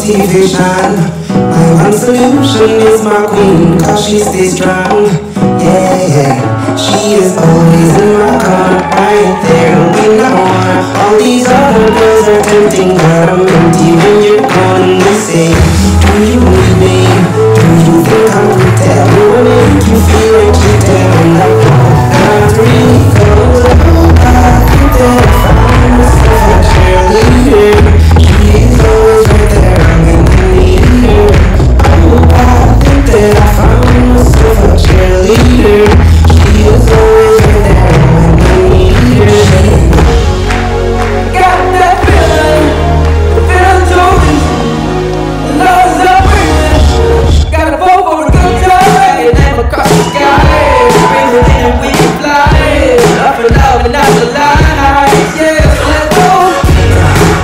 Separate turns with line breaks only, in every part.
motivation. My one solution is my queen, cause she stays strong. Yeah, yeah. She is always in my corner, right there when I want. All these other girls are tempting, but I'm empty when you're gone. They say, do you need me? Do you think I'm good? Tell me what make you feel like you tell me like, not really close. I think that I found myself a cheerleader. She is always right there when I need her. Oh, I think that I found myself a cheerleader. She is always right there when I need her. Got that feeling, the feeling too easy. Love's a feeling. Got a boat for a good time, and then across the sky. Bring it in, we can fly. Up and down and out the lights. Yeah, let's go.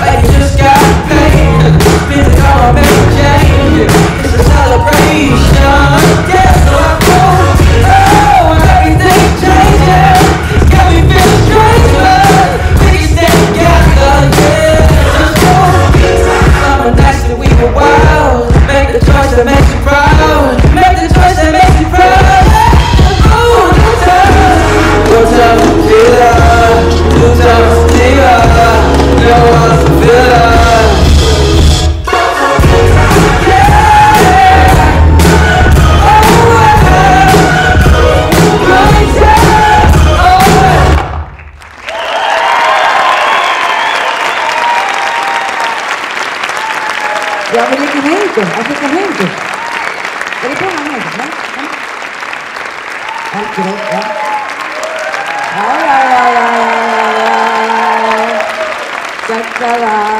Like you just got paid. Spin it all, make a change. It's a celebration. Yeah, so I go. Oh, everything changes. Got me feeling strange, but we can stay together. Yeah, just go. Summer nights that we were wild. Make the choice that makes you proud. Make the choice that makes you proud. Oh, one time tequila, two times tequila. No one's a villain.
Ja, Afrikanamente. Är det på den här? Ja. Ja. Sakta.